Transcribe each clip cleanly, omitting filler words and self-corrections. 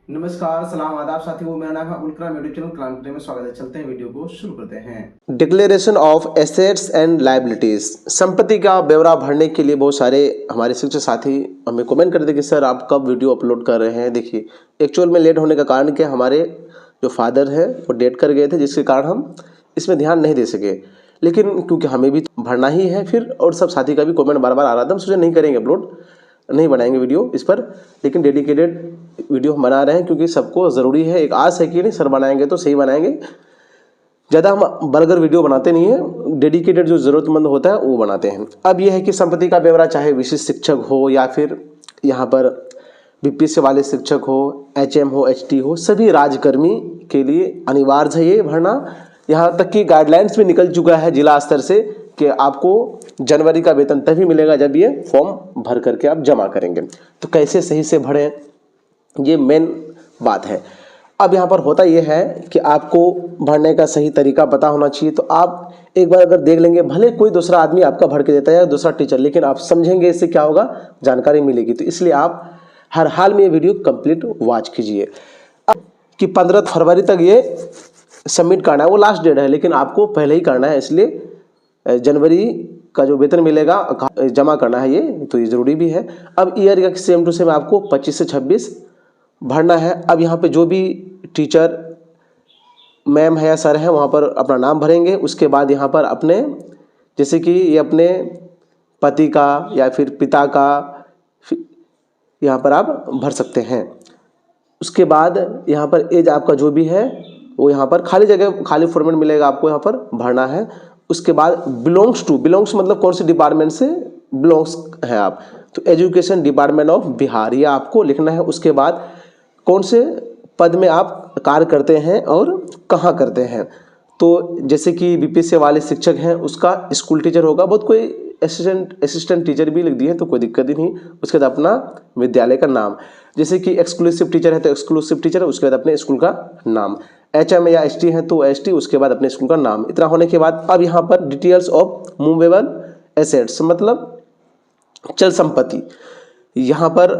नमस्कार, सलाम, आदाब साथियों। मेरा नाम है अबुल कलाम। यूट्यूब चैनल कलाम में स्वागत है। चलते हैं, वीडियो को शुरू करते हैं। Declaration of assets and liabilities, संपत्ति का ब्यौरा भरने के लिए बहुत सारे हमारे शिक्षक साथी हमें कमेंट करते कि सर आप कब वीडियो अपलोड कर रहे हैं। देखिए, एक्चुअल में लेट होने का कारण क्या, हमारे जो फादर है वो डेट कर गए थे, जिसके कारण हम इसमें ध्यान नहीं दे सके। लेकिन क्योंकि हमें भी भरना ही है फिर, और सब साथी का भी कमेंट बार बार आ रहा था, हम सोचे नहीं करेंगे अपलोड, नहीं बनाएंगे वीडियो इस पर। लेकिन डेडिकेटेड वीडियो हम बना रहे हैं क्योंकि सबको ज़रूरी है, एक आस है कि नहीं सर बनाएंगे तो सही बनाएंगे। ज़्यादा हम बर्गर वीडियो बनाते नहीं हैं, डेडिकेटेड जो ज़रूरतमंद होता है वो बनाते हैं। अब यह है कि संपत्ति का ब्यौरा चाहे विशिष्ट शिक्षक हो या फिर यहाँ पर बीपीएससी वाले शिक्षक हो, एचएम हो, एचटी हो, सभी राजकर्मी के लिए अनिवार्य है ये भरना। यहाँ तक कि गाइडलाइंस भी निकल चुका है जिला स्तर से कि आपको जनवरी का वेतन तभी मिलेगा जब ये फॉर्म भर करके आप जमा करेंगे। तो कैसे सही से भरें, ये मेन बात है। अब यहाँ पर होता यह है कि आपको भरने का सही तरीका पता होना चाहिए। तो आप एक बार अगर देख लेंगे, भले कोई दूसरा आदमी आपका भर के देता है या दूसरा टीचर, लेकिन आप समझेंगे, इससे क्या होगा, जानकारी मिलेगी। तो इसलिए आप हर हाल में ये वीडियो कंप्लीट वॉच कीजिए। अब कि 15 फरवरी तक ये सबमिट करना है, वो लास्ट डेट है, लेकिन आपको पहले ही करना है। इसलिए जनवरी का जो वेतन मिलेगा जमा करना है ये, तो ये ज़रूरी भी है। अब ईयर का सेम टू सेम आपको 25 से 26 भरना है। अब यहाँ पे जो भी टीचर मैम है या सर है वहाँ पर अपना नाम भरेंगे। उसके बाद यहाँ पर अपने, जैसे कि ये अपने पति का या फिर पिता का यहाँ पर आप भर सकते हैं। उसके बाद यहाँ पर एज आपका जो भी है वो यहाँ पर खाली जगह, खाली फॉर्मेट मिलेगा आपको, यहाँ पर भरना है। उसके बाद बिलोंग्स मतलब कौन से डिपार्टमेंट से बिलोंग्स हैं आप, तो एजुकेशन डिपार्टमेंट ऑफ बिहार, ये आपको लिखना है। उसके बाद कौन से पद में आप कार्य करते हैं और कहाँ करते हैं। तो जैसे कि बीपीएससी वाले शिक्षक हैं उसका स्कूल टीचर होगा, बहुत कोई असिस्टेंट टीचर भी लिख दिए तो कोई दिक्कत ही नहीं। उसके बाद अपना विद्यालय का नाम, जैसे कि एक्सक्लूसिव टीचर है तो एक्सक्लूसिव टीचर है, उसके बाद अपने स्कूल का नाम। एचएम या एसटी है तो एसटी, उसके बाद अपने स्कूल का नाम। इतना होने के बाद अब यहाँ पर डिटेल्स ऑफ मूवेबल एसेट्स मतलब चल संपत्ति, यहाँ पर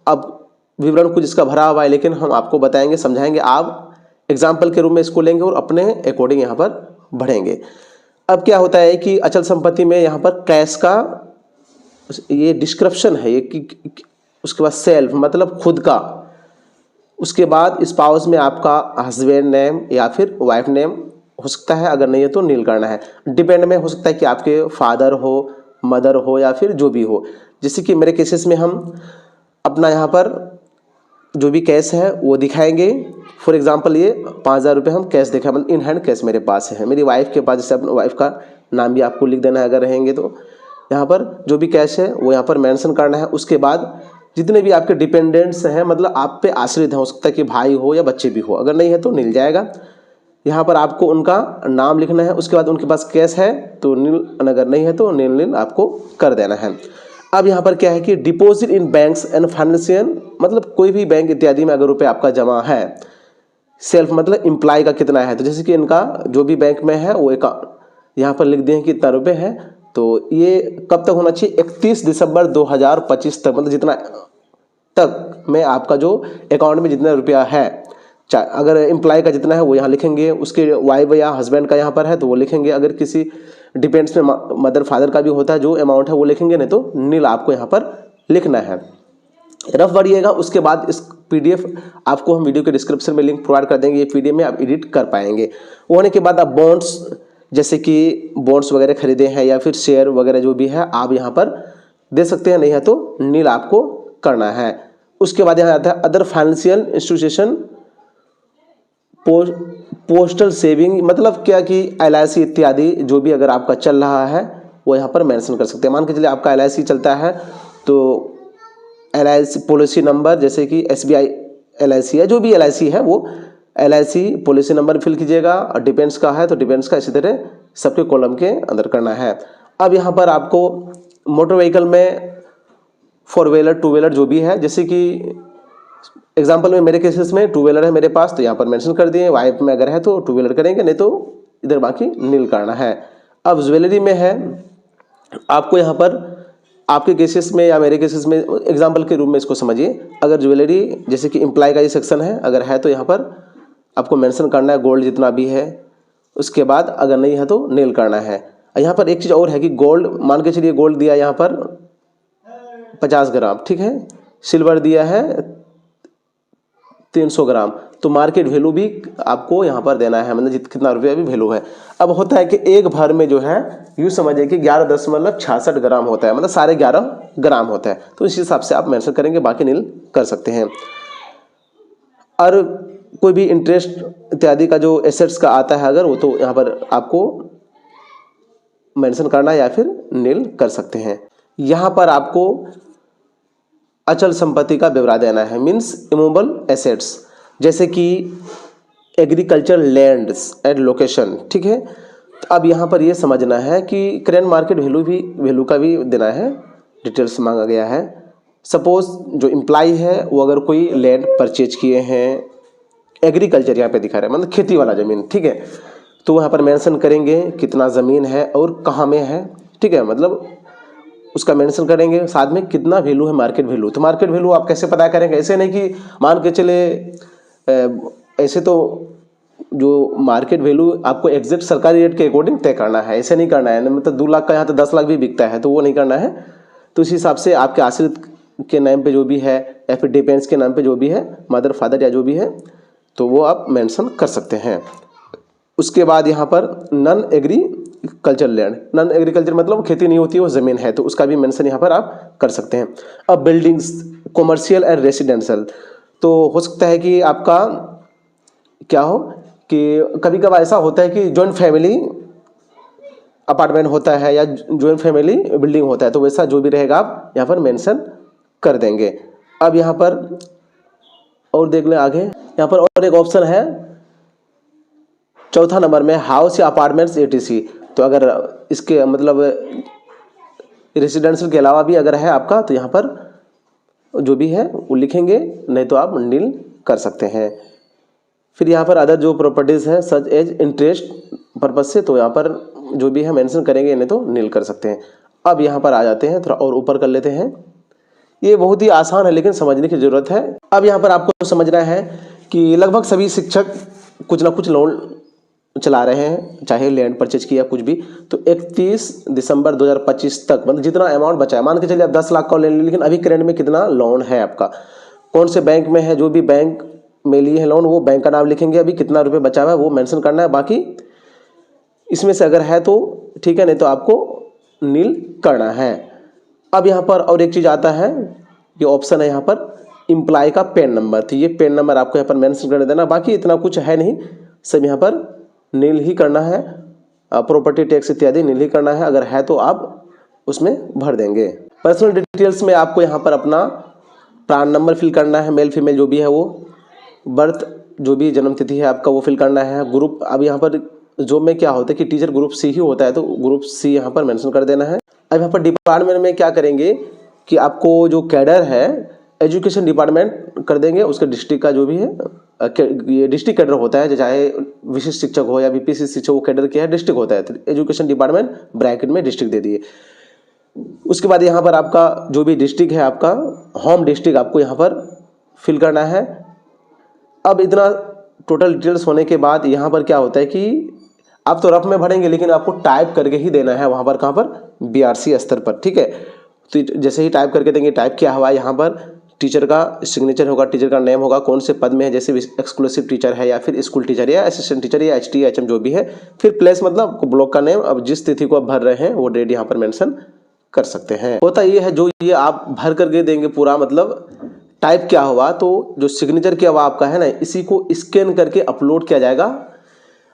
अब विवरण कुछ इसका भरा हुआ है, लेकिन हम आपको बताएंगे, समझाएंगे। आप एग्जाम्पल के रूप में इसको लेंगे और अपने अकॉर्डिंग यहाँ पर बढ़ेंगे। अब क्या होता है कि अचल संपत्ति में यहाँ पर कैश का ये डिस्क्रिप्शन है, ये उसके बाद सेल्फ मतलब खुद का। उसके बाद स्पाउस में आपका हस्बैंड नेम या फिर वाइफ नेम हो सकता है, अगर नहीं है तो नील करना है। डिपेंड में हो सकता है कि आपके फादर हो, मदर हो या फिर जो भी हो। जैसे कि मेरे केसेस में हम अपना यहाँ पर जो भी कैश है वो दिखाएंगे। फॉर एग्जांपल ये 5000 रुपये हम कैश दिखाएं, मतलब इन हैंड कैश मेरे पास है। मेरी वाइफ के पास, जैसे अपने वाइफ का नाम भी आपको लिख देना है अगर रहेंगे तो। यहाँ पर जो भी कैश है वो यहाँ पर मेंशन करना है। उसके बाद जितने भी आपके डिपेंडेंट्स हैं, मतलब आप पे आश्रित हैं, हो सकता है कि भाई हो या बच्चे भी हो, अगर नहीं है तो नील जाएगा। यहाँ पर आपको उनका नाम लिखना है। उसके बाद उनके पास कैश है तो नील, अगर नहीं है तो नील आपको कर देना है। अब यहाँ पर क्या है कि deposit in banks and financial, मतलब कोई भी बैंक इत्यादि में अगर रुपये आपका जमा है। सेल्फ मतलब एम्प्लॉय का कितना है, तो जैसे कि इनका जो भी बैंक में है वो यहाँ पर लिख दिए कि इतना रुपये है। तो ये कब तक होना चाहिए, 31 दिसंबर 2025 तक, मतलब जितना तक में आपका जो अकाउंट में जितना रुपया है, अगर एम्प्लॉय का जितना है वो यहाँ लिखेंगे। उसके वाइफ या हस्बैंड का यहाँ पर है तो वो लिखेंगे। अगर किसी डिपेंड्स में मदर फादर का भी होता है, जो अमाउंट है वो लिखेंगे, नहीं तो नील आपको यहाँ पर लिखना है, रफ बढ़िएगा। उसके बाद इस पीडीएफ आपको हम वीडियो के डिस्क्रिप्शन में लिंक प्रोवाइड कर देंगे, ये पीडीएफ में आप एडिट कर पाएंगे। वो होने के बाद आप बॉन्ड्स, जैसे कि बॉन्ड्स वगैरह खरीदे हैं या फिर शेयर वगैरह जो भी है आप यहाँ पर दे सकते हैं, नहीं है तो नील आपको करना है। उसके बाद यहाँ आता है other financial institution, postal saving, मतलब क्या कि एलआईसी इत्यादि जो भी अगर आपका चल रहा है वो यहाँ पर मेंशन कर सकते हैं। मान के चलिए आपका एलआईसी चलता है तो एलआईसी पॉलिसी नंबर, जैसे कि एसबीआई एलआईसी है, जो भी एलआईसी है वो एलआईसी पॉलिसी नंबर फिल कीजिएगा। और डिपेंड्स का है तो डिपेंड्स का इसी तरह सबके कॉलम के अंदर करना है। अब यहाँ पर आपको मोटर व्हीकल में 4 व्हीलर 2 व्हीलर जो भी है, जैसे कि एग्जाम्पल में मेरे केसेस में 2 व्हीलर है मेरे पास तो यहाँ पर मेंशन कर दिए। वाइफ में अगर है तो 2 व्हीलर करेंगे, नहीं तो इधर बाकी नील करना है। अब ज्वेलरी में है, आपको यहाँ पर आपके केसेस में या मेरे केसेस में एग्जाम्पल के रूप में इसको समझिए। अगर ज्वेलरी जैसे कि इम्प्लाई का ये सेक्शन है, अगर है तो यहाँ पर आपको मेंशन करना है गोल्ड जितना भी है, उसके बाद अगर नहीं है तो नील करना है। यहाँ पर एक चीज़ और है कि गोल्ड, मान के चलिए गोल्ड दिया यहाँ पर 50 ग्राम, ठीक है, सिल्वर दिया है 300 ग्राम, तो मार्केट वैल्यू भी आपको यहाँ पर देना है, मतलब कितना रुपया भी वैल्यू है। अब होता है कि एक भर में जो है यूँ समझिए कि 11.66 ग्राम होता है, मतलब 11.5 ग्राम होता है, तो इस हिसाब से आप मेंशन करेंगे, बाकी नील कर सकते हैं। और कोई भी इंटरेस्ट इत्यादि का जो एसेट्स का आता है अगर, वो तो यहाँ पर आपको मेंशन करना या फिर नील कर सकते हैं। यहाँ पर आपको अचल संपत्ति का ब्यौरा देना है, मीन्स इमूवेबल एसेट्स, जैसे कि एग्रीकल्चर लैंड्स एंड लोकेशन, ठीक है। तो अब यहाँ पर ये समझना है कि करेंट मार्केट वैल्यू का भी देना है, डिटेल्स मांगा गया है। सपोज जो इम्प्लाई है वो अगर कोई लैंड परचेज किए हैं, एग्रीकल्चर यहाँ पे दिखा रहा है, मतलब खेती वाला ज़मीन, ठीक है, तो वहाँ पर मेंशन करेंगे कितना ज़मीन है और कहाँ में है, ठीक है, मतलब उसका मेंशन करेंगे, साथ में कितना वैल्यू है मार्केट वैल्यू। तो मार्केट वैल्यू आप कैसे पता करेंगे, ऐसे नहीं कि मान के चले ऐसे तो जो मार्केट वैल्यू आपको एग्जैक्ट सरकारी रेट के अकॉर्डिंग तय करना है, ऐसे नहीं करना है, मतलब 2 लाख का यहाँ तो 10 लाख भी बिकता है, तो वो नहीं करना है। तो इस हिसाब से आपके आश्रित के नाम पे जो भी है या फिर डिपेंड्स के नाम पे जो भी है, मदर फादर या जो भी है, तो वो आप मेंशन कर सकते हैं। उसके बाद यहाँ पर non agriculture land, non agriculture मतलब खेती नहीं होती है, वो ज़मीन है, तो उसका भी मेंशन यहाँ पर आप कर सकते हैं। अब बिल्डिंग्स, कॉमर्शियल एंड रेसिडेंशियल, तो हो सकता है कि आपका क्या हो कि कभी कभार ऐसा होता है कि जॉइंट फैमिली अपार्टमेंट होता है या जॉइंट फैमिली बिल्डिंग होता है, तो वैसा जो भी रहेगा आप यहाँ पर मेंशन कर देंगे। अब यहाँ पर और देख लें आगे, यहाँ पर और एक ऑप्शन है 4 नंबर में, हाउस या अपार्टमेंट्स एटीसी। तो अगर इसके मतलब रेसिडेंशियल के अलावा भी अगर है आपका, तो यहाँ पर जो भी है वो लिखेंगे, नहीं तो आप नील कर सकते हैं। फिर यहाँ पर अदर जो प्रॉपर्टीज़ है सच एज इंटरेस्ट पर्पज से, तो यहाँ पर जो भी है मेंशन करेंगे, नहीं तो नील कर सकते हैं। अब यहाँ पर आ जाते हैं, थोड़ा और ऊपर कर लेते हैं। ये बहुत ही आसान है लेकिन समझने की ज़रूरत है। अब यहाँ पर आपको समझना है कि लगभग सभी शिक्षक कुछ ना कुछ लोन चला रहे हैं, चाहे लैंड परचेज किया कुछ भी, तो 31 दिसंबर 2025 तक मतलब जितना अमाउंट बचा है, मान के चलिए आप 10 लाख का ले लें, लेकिन अभी करेंट में कितना लोन है आपका, कौन से बैंक में है, जो भी बैंक में लिए हैं लोन वो बैंक का नाम लिखेंगे, अभी कितना रुपये बचा हुआ है वो मेंशन करना है, बाकी इसमें से अगर है तो ठीक है, नहीं तो आपको नील करना है। अब यहाँ पर और एक चीज़ आता है, ये ऑप्शन है यहाँ पर इम्प्लाई का पैन नंबर, तो ये पैन नंबर आपको यहाँ पर मेंशन कर देना, बाकी इतना कुछ है नहीं, सब यहाँ पर नील ही करना है। प्रॉपर्टी टैक्स इत्यादि नील ही करना है, अगर है तो आप उसमें भर देंगे। पर्सनल डिटेल्स में आपको यहाँ पर अपना प्रान नंबर फिल करना है, मेल फीमेल जो भी है वो, बर्थ जो भी जन्म तिथि है आपका वो फिल करना है। ग्रुप, अब यहाँ पर जॉब में क्या होता है कि टीचर ग्रुप सी ही होता है, तो ग्रुप सी यहाँ पर मेंशन कर देना है। अब यहाँ पर डिपार्टमेंट में क्या करेंगे कि आपको जो कैडर है एजुकेशन डिपार्टमेंट कर देंगे, उसके डिस्ट्रिक्ट का जो भी है, ये डिस्ट्रिक्ट कैडर होता है, चाहे विशिष्ट शिक्षक हो या बीपीसी शिक्षक, वो कैडर क्या है डिस्ट्रिक्ट होता है, तो एजुकेशन डिपार्टमेंट ब्रैकेट में डिस्ट्रिक्ट दे दिए। उसके बाद यहाँ पर आपका जो भी डिस्ट्रिक्ट है, आपका होम डिस्ट्रिक्ट आपको यहाँ पर फिल करना है। अब इतना टोटल डिटेल्स होने के बाद यहाँ पर क्या होता है कि आप तो रफ में भरेंगे, लेकिन आपको टाइप करके ही देना है वहाँ पर, कहाँ पर, बीआरसी स्तर पर, ठीक है। तो जैसे ही टाइप करके देंगे, टाइप किया हुआ है, यहाँ पर टीचर का सिग्नेचर होगा, टीचर का नेम होगा, कौन से पद में है, जैसे एक्सक्लूसिव टीचर है या फिर स्कूल टीचर या असिस्टेंट टीचर या एचटी एचएम जो भी है, फिर प्लेस मतलब ब्लॉक का नेम, अब जिस तिथि को आप भर रहे हैं वो डेट यहाँ पर मेंशन कर सकते हैं। होता ये है जो ये आप भर करके देंगे पूरा, मतलब टाइप क्या हुआ, तो जो सिग्नेचर किया हुआ आपका है ना, इसी को स्कैन करके अपलोड किया जाएगा।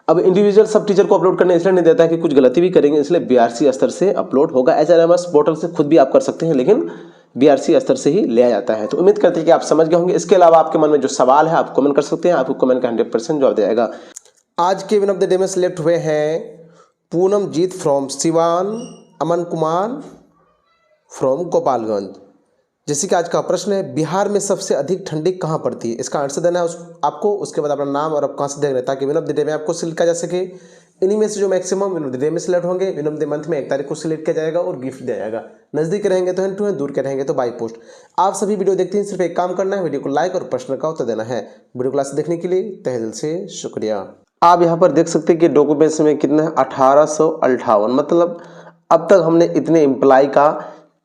अब इंडिविजुअल सब टीचर को अपलोड करने इसलिए नहीं देता है कि कुछ गलती भी करेंगे, इसलिए बीआरसी स्तर से अपलोड होगा। एचआरएमएस पोर्टल से खुद भी आप कर सकते हैं, लेकिन बीआरसी स्तर से ही लिया जाता है। तो उम्मीद करते हैं कि आप समझ गए होंगे। इसके अलावा आपके मन में जो सवाल है आप कमेंट कर सकते हैं, आपको कमेंट का 100% जवाब देगा। आज के विन ऑफ द डे में सिलेक्ट हुए हैं पूनमजीत फ्रॉम सिवान, अमन कुमार फ्रॉम गोपालगंज। जैसे कि आज का प्रश्न है, बिहार में सबसे अधिक ठंडी कहाँ पड़ती है? इसका आंसर देना है आपको। उसके बाद अपना नाम और आप कहाँ से देख रहे हैं, ताकि विन ऑफ द डे में आपको सिलेक्ट किया जा सके। इन्हीं में से जो maximum win of the day में सिलेक्ट होंगे, विन ऑफ द मंथ में 1 तारीख को सिलेक्ट किया जाएगा और गिफ्ट दिया जाएगा। नजदीक रहेंगे तो हैंड टू हैंड, दूर के रहेंगे तो बाई पोस्ट। आप सभी वीडियो देखते हैं, सिर्फ एक काम करना है, वीडियो को लाइक और प्रश्न का उत्तर देना है। वीडियो क्लास देखने के लिए तहे दिल से शुक्रिया। आप यहाँ पर देख सकते हैं कि डॉक्यूमेंट्स में कितना है 1858, मतलब अब तक हमने इतने एम्प्लॉय का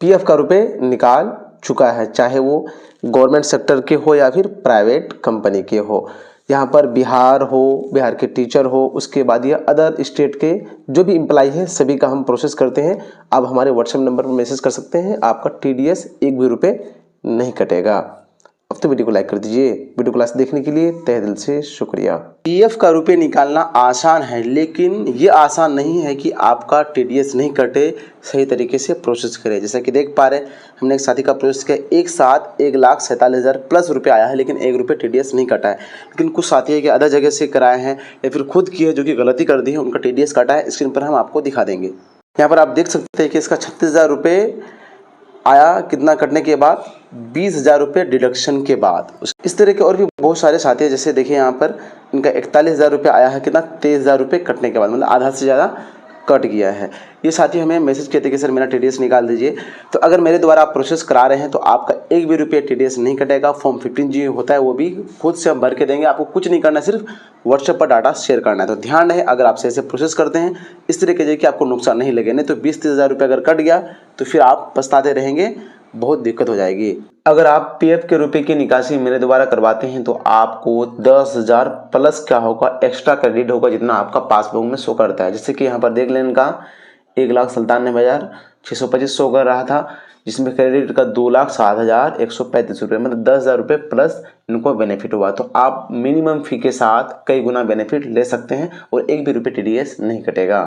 पीएफ का रुपए निकाल चुका है, चाहे वो गवर्नमेंट सेक्टर के हो या फिर प्राइवेट कंपनी के हो। यहाँ पर बिहार हो, बिहार के टीचर हो, उसके बाद ये अदर स्टेट के जो भी एम्प्लॉय है सभी का हम प्रोसेस करते हैं। आप हमारे व्हाट्सएप नंबर पर मैसेज कर सकते हैं, आपका टीडीएस एक भी रुपये नहीं कटेगा। अब तो वीडियो को लाइक कर दीजिए। वीडियो क्लास देखने के लिए तहे दिल से शुक्रिया। पीएफ का रुपए निकालना आसान है, लेकिन ये आसान नहीं है कि आपका टीडीएस नहीं कटे, सही तरीके से प्रोसेस करें। जैसा कि देख पा रहे हैं, हमने एक साथी का प्रोसेस किया, एक साथ 1,47,000 प्लस रुपये आया है, लेकिन 1 रुपये टीडीएस नहीं कटा है। लेकिन कुछ साथी है कि अदर जगह से कराए हैं या फिर खुद किए जो कि गलती कर दी है, उनका टीडीएस कटा है। स्क्रीन पर हम आपको दिखा देंगे। यहाँ पर आप देख सकते हैं कि इसका 36,000 रुपये आया, कितना कटने के बाद 20,000 रुपये डिडक्शन के बाद। इस तरह के और भी बहुत सारे साथी हैं, जैसे देखिए यहाँ पर इनका 41,000 रुपये आया है, कितना 23,000 रुपये कटने के बाद, मतलब आधा से ज़्यादा कट गया है। ये साथी हमें मैसेज किए थे कि सर मेरा टीडीएस निकाल दीजिए। तो अगर मेरे द्वारा आप प्रोसेस करा रहे हैं तो आपका एक भी रुपये टीडीएस नहीं कटेगा। फॉर्म 15G होता है, वो भी खुद से हम भर के देंगे, आपको कुछ नहीं करना है, सिर्फ व्हाट्सएप पर डाटा शेयर करना है। तो ध्यान रहे, अगर आप सही से प्रोसेस करते हैं इस तरीके से कि आपको नुकसान नहीं लगे, नहीं तो 20-30,000 रुपये अगर कट गया तो फिर आप पछताते रहेंगे, बहुत दिक्कत हो जाएगी। अगर आप पीएफ के रुपए की निकासी मेरे द्वारा करवाते हैं तो आपको 10,000 प्लस क्या होगा, एक्स्ट्रा क्रेडिट होगा, जितना आपका पासबुक में शो करता है। जैसे कि यहाँ पर देख लें, इनका 1,97,625 शो कर रहा था, जिसमें क्रेडिट का 2,07,135 रुपये, मतलब 10,000 रुपये प्लस इनको बेनिफिट हुआ। तो आप मिनिमम फी के साथ कई गुना बेनिफिट ले सकते हैं और एक भी रुपये टीडीएस नहीं कटेगा।